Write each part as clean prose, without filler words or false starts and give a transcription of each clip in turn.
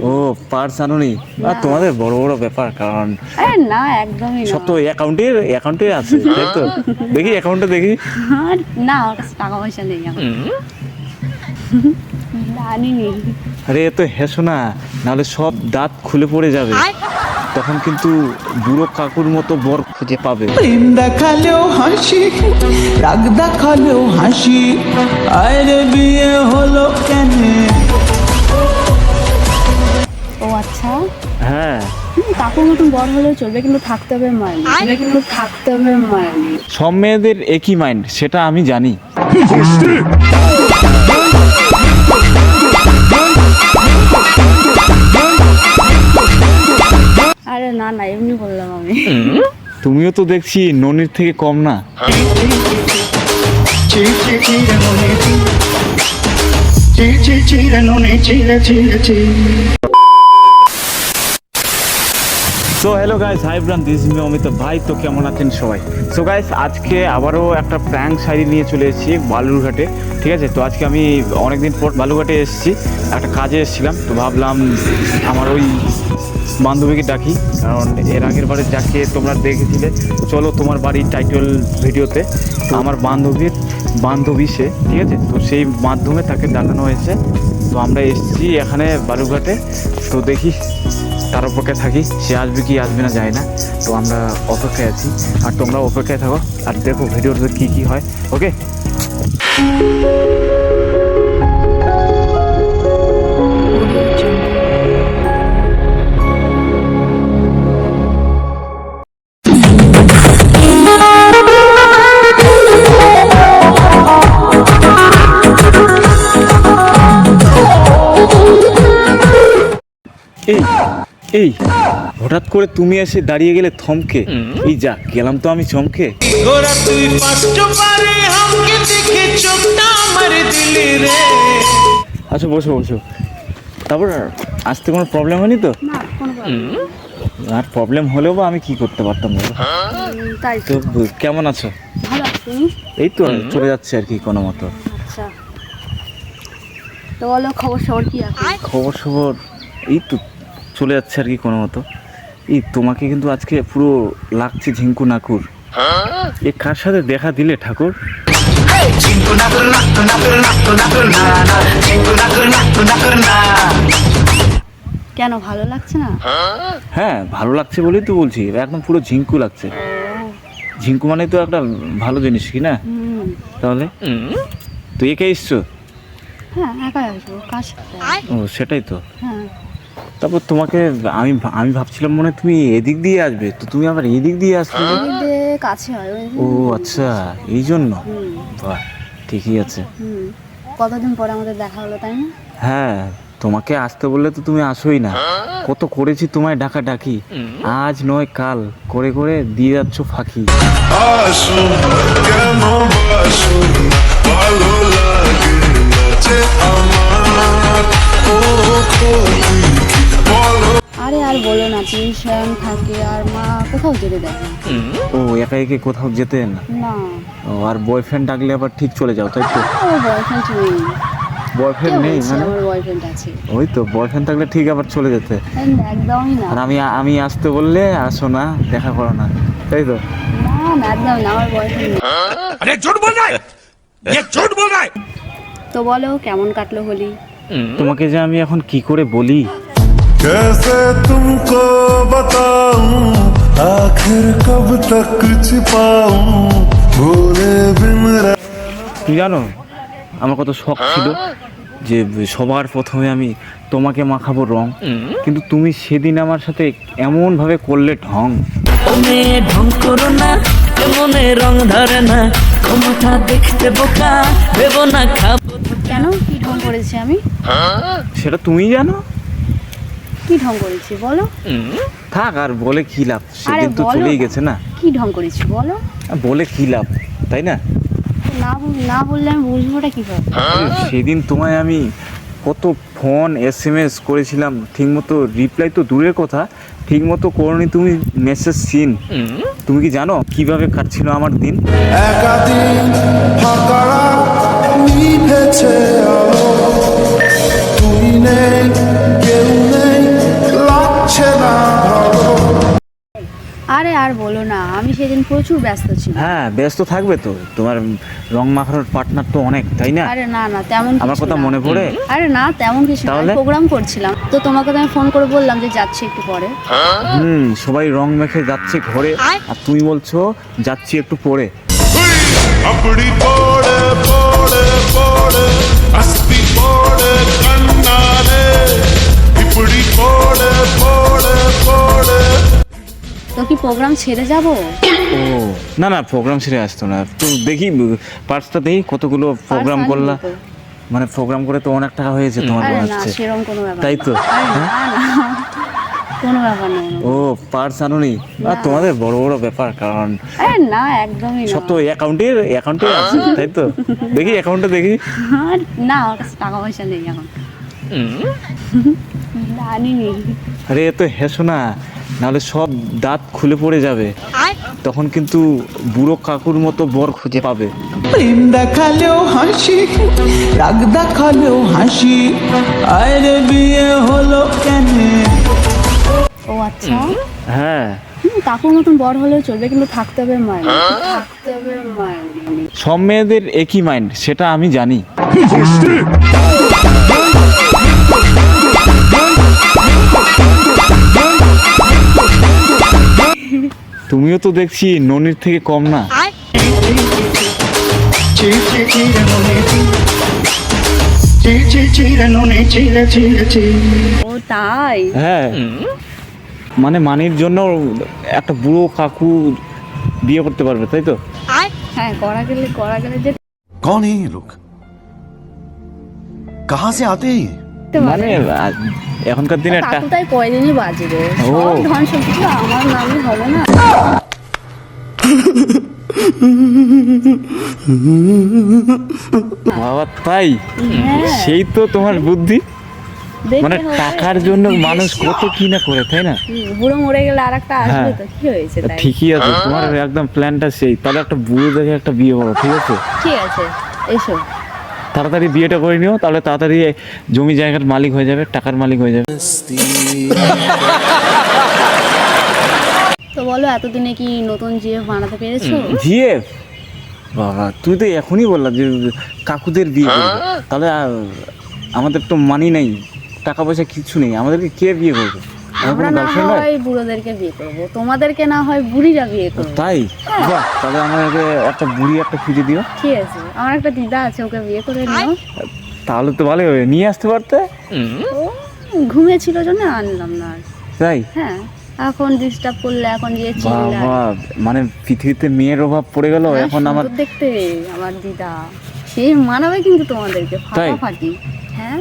ও purse আনোনি? আর তোমাদের বড় বড় ব্যাপার, কারণ আরে না, একদমই না। সব তো অ্যাকাউন্টে আছে, তাই তো? দেখি অ্যাকাউন্টে দেখি। আর না, আমার কাছে টাকা পয়সা নেই এখন। আনিনি। আরে এ তো হেসো না, নাহলে সব দাঁত খুলে পড়ে যাবে, তখন কিন্তু বুড়ো কাকুর মতো বর খুঁজে পাবে। প্রেম দেখালেও হাসি, রাগ দেখালেও হাসি, আরে বিয়ে হলো কেন? ও আচ্ছা, হ্যাঁ, কাকুর মতন বড় হলেও চলবে, কিন্তু থাকতে হবে মাইনে। সব মেয়েদের একই মাইন্ড, সেটা আমি জানি। আরে না না, এমনি বললাম আমি। তুমিও তো দেখছি ননির থেকে কম না। So hello guys, hi bran, this is me Amit ভাই। তো কেমন আছেন সবাই? সো গাইস, আজকে আবারও একটা প্র্যাঙ্ক শাড়ি নিয়ে চলে এসেছি বালুরঘাটে, ঠিক আছে? তো আজকে আমি অনেকদিন পর বালুরঘাটে এসেছি, একটা কাজে এসেছিলাম, তো ভাবলাম আমার ওই বান্ধবীকে ডাকি, কারণ এর আগের বারে যাকে তোমরা দেখেছিলে চলো তোমার বাড়ির টাইটেল ভিডিওতে, তো আমার বান্ধবী সে, ঠিক আছে? তো সেই মাধ্যমে তাকে ডাকানো হয়েছে। তো আমরা এসেছি এখানে বালুরঘাটে, তো দেখি তার অপেক্ষায় থাকি, সে আসবে কি আসবে না যায় না। তো আমরা অপেক্ষায় আছি, আর তোমরা অপেক্ষায় থাকো, আর দেখো ভিডিওতে কী কী হয়। ওকে, এই এই হঠাৎ করে তুমি এসে দাঁড়িয়ে গেলে থমকে, এই যা গেলাম তো আমি চমকে। গোরা তুই পাঁচটা পারে আমাকে দেখে চোখটা আমার দিলি রে। আচ্ছা বসো বসো, তারপর আসতে কোনো প্রবলেম হয়নি তো? না, কোনো problem নেই। আর প্রবলেম হলেও বা আমি কি করতে পারতাম বলো? তাই তো তো। কেমন আছো? ভালো আছি তুমি? এই তো চলে যাচ্ছে আর কি কোনো মতো। আচ্ছা, তো বলো খবর কি আছে? খবর এই তো চলে যাচ্ছে আর কি কোনো মতো। এই তোমাকে কিন্তু আজকে পুরো লাগছে ঝিঙ্কু নাকুর। এ কার সাথে দেখা দিলে ঠাকুর? কেন ভালো লাগছে না? হ্যাঁ ভালো লাগছে বলেই তো বলছি, একদম পুরো ঝিঙ্কু লাগছে। ঝিঙ্কু মানে তো একটা ভালো জিনিস কি না? হুম। তাহলে তুই একে এসছো? হ্যাঁ, একাই আসবো, কার সাথে? ও সেটাই তো। হ্যাঁ। তারপর তোমাকে আমি ভাবছিলাম মনে হয় তুমি এদিক দিয়ে আসবে, তো তুমি আবার এদিক দিয়ে আসলে যে? এদিকে কাছে হয় ওই। ও আচ্ছা, এই জন্য। হুম। বাহ, ঠিকই আছে। হুম। কতদিন পরে আমাদের দেখা হলো, তাই না? হ্যাঁ, তোমাকে আসতে বললে তো তুমি আসোই না। কত করেছি তোমায় ডাকি, আজ নয় কাল করে করে দিয়ে যাচ্ছ ফাঁকি। আসুন কেন বাসুন, ভালো লাগে নাচে আমার, ও তুমি বলো। আরে আর বলো না, টিউশন থাকে আর মা কোথাও যেতে দেয় না। ও একা একে কোথাও যেতেন? না, ও আর বয়ফ্রেন্ড ডাকলে আবার ঠিক চলে যাও, তাই তো? আমার বয়ফ্রেন্ড নেই। বয়ফ্রেন্ড নেই মানে? আমার বয়ফ্রেন্ড আছে। ওই তো বয়ফ্রেন্ড থাকলে ঠিক আবার চলে যেতে। একদমই না। আর আমি আসতে বললে আসো না, দেখা করো না, তাই তো? না না, একদম না, আমার বয়ফ্রেন্ড নেই। আরে ঝুট বল রहा है, ये झूठ बोल रहा है। তো বলো কেমন কাটলো হোলি? তোমাকে যে আমি এখন কি করে বলি, कैसे तुमको बताऊं, आखिर कब तक छिपाऊं, भूले बिन তুই জানো আমার কত শখ ছিল যে সবার প্রথমে আমি তোমাকে মাখাবো রং, কিন্তু তুমি সেদিন আমার সাথে এমন ভাবে করলে ঢং। ওমে ঢং করো না, মনে রং ধরে না, ক্ষমতা দেখতে বোকা ভেবো না খাবো। কেন, কি ঢং করেছি আমি? সেটা তুমি জানো। কি ঢং করেছি বলো? থাক আর বলে কি লাভ, সেদিন তো বলো চলেই না। গেছে না। কি ঢং করেছি বলো? আর বলে কি লাভ, তাই না? না বললে আমি বুঝবোটা কিভাবে? আরে সেদিন তোমায় আমি কত ফোন SMS করেছিলাম, ঠিকমতো রিপ্লাই তো দূরের কথা, ঠিকমতো করনি তুমি মেসেজ সিন। তুমি কি জানো কিভাবে কাটছিল আমার দিন? একাদিন ফাঁকা নিভেছে আলো, তুই নেই কেউ নেই আর বলো না, আমি সেদিন প্রচুর ব্যস্ত ছিলাম। হ্যাঁ ব্যস্ত থাকবে তো, তোমার রং মাখানোর পার্টনার তো অনেক, তাই না? আরে না না, তেমন আমার কিছু কথা না। মনে পড়ে? আরে না, তেমন কিছু না, তাহলে? প্রোগ্রাম করছিলাম তো তোমাকে তো আমি ফোন করে বললাম যে যাচ্ছি একটু পরে। সবাই রং মেখে যাচ্ছে ঘরে, আর তুমি বলছো যাচ্ছি একটু পরে। अपड़ी पोड़े पोड़े पोड़े अस्ती पोड़े कन्नारे इपड़ी पोड़े पोड़े पोड़े তো কি প্রোগ্রাম ছেড়ে যাব? ও না না, প্রোগ্রাম ছেড়ে আসতো না তো। দেখি পার্সটা দেখি কতগুলো প্রোগ্রাম আনবি করলা, তো। মানে প্রোগ্রাম করে তো অনেক টাকা হয়েছে তোমার আরে মনে না, হচ্ছে, সেরকম কোনো ব্যাপার তাই তো? না। আরে না, না, কোনো ব্যাপার নেই। ও পার্স আনুনি? আর তোমাদের বড় বড় ব্যাপার, কারণ আরে না, একদমই না। সব তো অ্যাকাউন্টে আছে, তাই তো? দেখি অ্যাকাউন্টে দেখি। আর না, আমার কাছে টাকা পয়সা নেই এখন। জানিনি। আরে এ তো হেসো না, নাহলে সব দাঁত খুলে পড়ে যাবে, তখন কিন্তু বুড়ো কাকুর মতো বর খুঁজে পাবে। প্রেম দেখালেও হাসি, রাগ দেখালেও হাসি, আরে বিয়ে হলো কেন? ও আচ্ছা, হ্যাঁ, কাকুর মতন বড় হলেও চলবে, কিন্তু থাকতে হবে মাইন্ড, থাকতে হবে মাইন্ড। সব মেয়েদের একই মাইন্ড, সেটা আমি জানি। তুমিও তো দেখছি ননির থেকে কম না। ও তাই? হ্যাঁ, মানে মানির জন্য একটা বুড়ো কাকু বিয়ে করতে পারবে, তাই তো? হ্যাঁ, করা গেলে যে कौन है ये लोग कहाँ से आते हैं ये মানে এখনকার দিনে কাকু তাই কয়দিনই বাজবে, ও। সব ধন সম্পত্তি তো আমার নামই হবে না। বাবা তাই? হ্যাঁ, সেই তো তোমার বুদ্ধি, দেখতে মানে হবে। টাকার জন্য মানুষ কত কি না করে, তাই না? বুড়ো মরে গেলে আর একটা আসবে হ্যাঁ। তো, কি হয়েছে তাই? ঠিকই আছে, তোমার একদম প্ল্যানটা সেই। তাহলে একটা বুড়ো দেখে একটা বিয়ে করো, ঠিক আছে? ঠিক আছে, এসো। তাড়াতাড়ি বিয়েটা করে নিও, তাহলে তাড়াতাড়ি জমি জায়গার মালিক হয়ে যাবে, টাকার মালিক হয়ে যাবে। তো বলো, এতদিনে কি নতুন জিএফ বানাতে পেরেছো? জিএফ? বাবা তুই তো এখনই বললা যে কাকুদের বিয়ে করবে, তাহলে আমাদের তো মানি নাই, টাকা পয়সা কিছু নেই, আমাদেরকে কে বিয়ে করবে? আমার আমরা কোনো না গার্লফ্রেন্ড নাই। হয় বুড়োদেরকে বিয়ে করবো, তোমাদেরকে না হয় বুড়িরা বিয়ে করবো। তাই? বাহ, তাহলে আমাকে একটা বুড়ি একটা খুঁজে দিও। ঠিক আছে, আমার একটা দিদা আছে, ওকে বিয়ে করে নিও। তাহলে তো ভালোই হবে, নিয়ে আসতে পারতে। ও ঘুমিয়েছিল জন্য আনলাম না আর। তাই? হ্যাঁ, এখন ডিস্টার্ব করলে, এখন গিয়ে চিল্লায়। বাবা, মানে পৃথিবীতে মেয়ের অভাব পড়ে গেল হ্যাঁ, এখন আমার। সুন্দর দেখতে আমার দিদা, সে মানাবে কিন্তু তোমাদেরকে তাই? ফাটাফাটি। হ্যাঁ,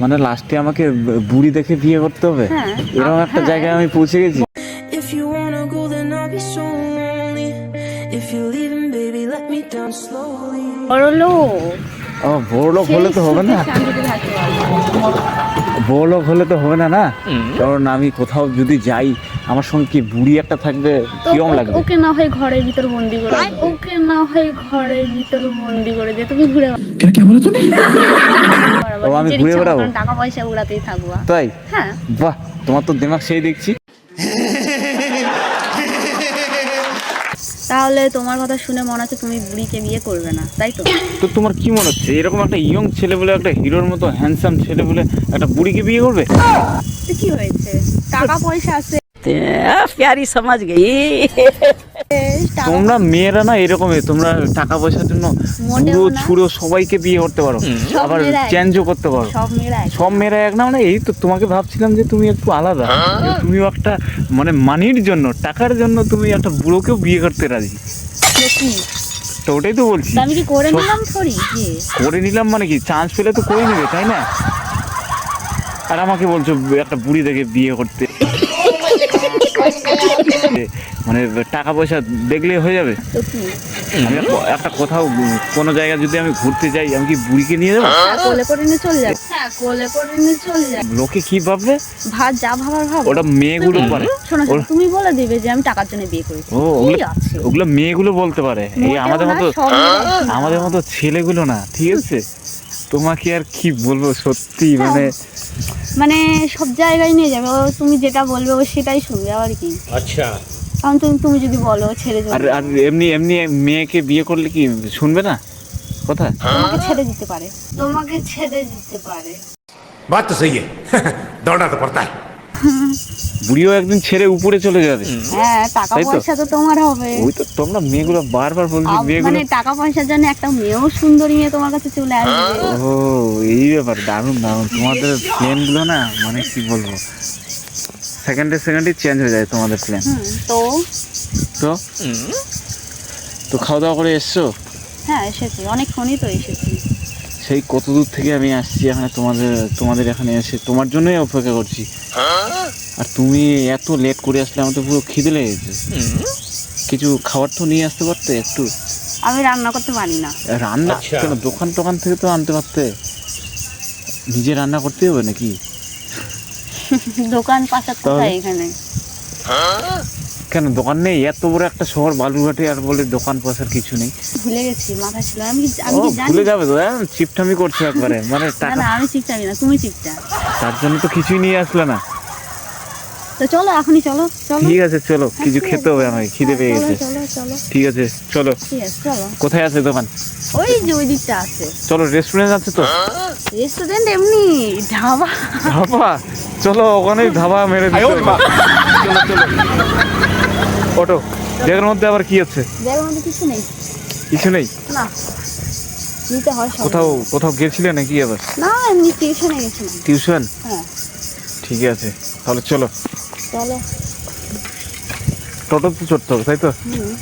মানে লাস্টে আমাকে বুড়ি দেখে বিয়ে করতে হবে, হ্যাঁ। এরকম একটা হ্যাঁ। জায়গায় আমি পৌঁছে গেছি। If you wanna go, then I'll be so lonely. If you're leaving, baby, let me down slowly. বড়লো ও বড়লোক হলে তো হবে না, শান্তিতে থাকতে পারবো। বড়লোক হলে তো হবে না, না? কারণ আমি কোথাও যদি যাই, আমার সঙ্গে কি বুড়ি একটা থাকবে, তো কিরম লাগবে? ওকে না হয় ঘরের ভিতর বন্দি করে, ওকে না হয় ঘরের ভিতর বন্দি করে দিয়ে তুমি ঘুরে ও, আমি ঘুরে বেড়াবো? টাকা পয়সা উড়াতেই থাকবো। তাই? হ্যাঁ, বাহ, তোমার তো দিমাগ সেই দেখছি। তাহলে তোমার কথা শুনে মনে হচ্ছে তুমি বুড়িকে বিয়ে করবে না, তাই তো? তো তোমার কি মনে হচ্ছে এরকম একটা ইয়ং ছেলে বলে, একটা হিরোর মতো হ্যান্ডসাম ছেলে বলে একটা বুড়িকে বিয়ে করবে? তো কি হয়েছে, টাকা পয়সা আছে। प्यारी समझ गई। টাকা- তোমরা মেয়েরা না এরকমই, তোমরা টাকা পয়সার জন্য মোটেও বুড়ো না। ছুড়ো সবাইকে বিয়ে করতে পারো, সব আবার মেয়েরা এক। চেঞ্জও করতে পারো। সব মেয়েরা এক। সব মেয়েরা এক না, মানে এই তো তোমাকে ভাবছিলাম যে তুমি একটু আলাদা, যে তুমিও একটা মানে মানির জন্য, টাকার জন্য তুমি একটা বুড়োকেও বিয়ে করতে রাজি। তো কি? তো ওটাই তো বলছি, তা আমি কি করে নিলাম থরি বিয়ে? করে নিলাম মানে কি, চান্স পেলে তো করে নিবে, তাই না? আর আমাকে বলছো একটা বুড়ি দেখে বিয়ে করতে, মানে টাকা পয়সা দেখলে হয়ে যাবে? তো কি? আমি একটা কোথাও কোনো জায়গায় যদি আমি ঘুরতে যাই, আমি কি বুড়িকে নিয়ে যাবো? হ্যাঁ, কোলে করে নিয়ে চলে যাবে। হ্যাঁ, কোলে করে নিয়ে চলে যাবে। লোকে কি ভাববে? ভাত যা ভাবার ভাব। ওটা মেয়েগুলো পারে। শোনো, তুমি বলে দিবে যে আমি টাকার জন্য বিয়ে করেছি। ও, কি ওগুলো আছে? ওগুলো মেয়েগুলো বলতে পারে, এই মোটেও আমাদের না, মতো সব মেয়েরাই। আমাদের মতো ছেলেগুলো না, ঠিক আছে? তোমাকে আর কি বলবো, সত্যি মানে মানে সব জায়গায় নিয়ে যাবে, ও তুমি যেটা বলবে ও সেটাই শুনবে, আবার কি। কারণ তুমি যদি বলো ছেড়ে আর যাবে, আর এমনি এমনি মেয়েকে বিয়ে করলে কি শুনবে না কথা? তোমাকে ছেড়ে দিতে পারে, তোমাকে ছেড়ে দিতে পারে। बात तो सही है दौड़ना तो पड़ता है। বুড়িও একদিন ছেড়ে উপরে চলে যাবে। হ্যাঁ, টাকা তাই তো? পয়সা তো তোমার হবে। ওই তো তোমরা মেয়েগুলো বারবার বলছি মেয়েগুলো। মানে টাকা পয়সার জন্য একটা মেয়েও সুন্দরী মেয়ে তোমার কাছে চলে আসবে। ও এই ব্যাপার, দারুণ দারুণ। তোমাদের প্ল্যানগুলো না মানে কি বলবো, সেকেন্ডে চেঞ্জ হয়ে যায় তোমাদের প্ল্যান। তো তো তো খাওয়া দাওয়া করে এসছো? হ্যাঁ এসেছি, অনেকক্ষণই তো এসেছি। সেই কত দূর থেকে আমি আসছি এখানে তোমাদের এখানে এসে তোমার জন্যই অপেক্ষা করছি। আর তুমি এত লেট করে আসলে আমার তো পুরো খিদে লেগে গেছে। কিছু খাবার তো নিয়ে আসতে পারতে একটু। আমি রান্না করতে পারি না। রান্না কেন, দোকান থেকে তো আনতে পারতে। নিজে রান্না করতে হবে নাকি? দোকান পাশা কোথায় এখানে? কেন দোকান নেই? এত বড় একটা শহর বালুরঘাটে, আর বলে দোকান পয়সার কিছু নেই। ভুলে গেছি, মাথা ছিল। আমি ও কি জানি? ভুলে যাবে তো, চিপটামি করছো একবারে মানে না টাকা। না, আমি চিপচাবি না, তুমি চিপচা। তার জন্য তো কিছুই নিয়ে আসলে না। তো চলো এখনই, চলো চলো। ঠিক আছে চলো, কিছু ঠিক খেতে আছে। হবে, আমাকে খিদে পেয়ে চলো, গেছে। চলো চলো, ঠিক আছে চলো। ঠিক আছে চলো। কোথায় আছে দোকান? ওই যে ওই দিকটা আছে চলো, রেস্টুরেন্ট আছে তো? রেস্টুরেন্ট, এমনি ধাবা। ধাবা? চলো ওখানে ধাবা মেরে দিতে হবে। চলো চলো। অটো ব্যাগের মধ্যে আবার কি আছে? ব্যাগের মধ্যে কিছু নেই। কিছু নেই? না, নিতে হয় সব। কোথাও গেছিলে নাকি আবার? না, এমনি টিউশনে গেছিলাম। টিউশন? হ্যাঁ ঠিক আছে তাহলে চলো। চলো। টোটো তো চড়তে হবে তাই তো? হুম।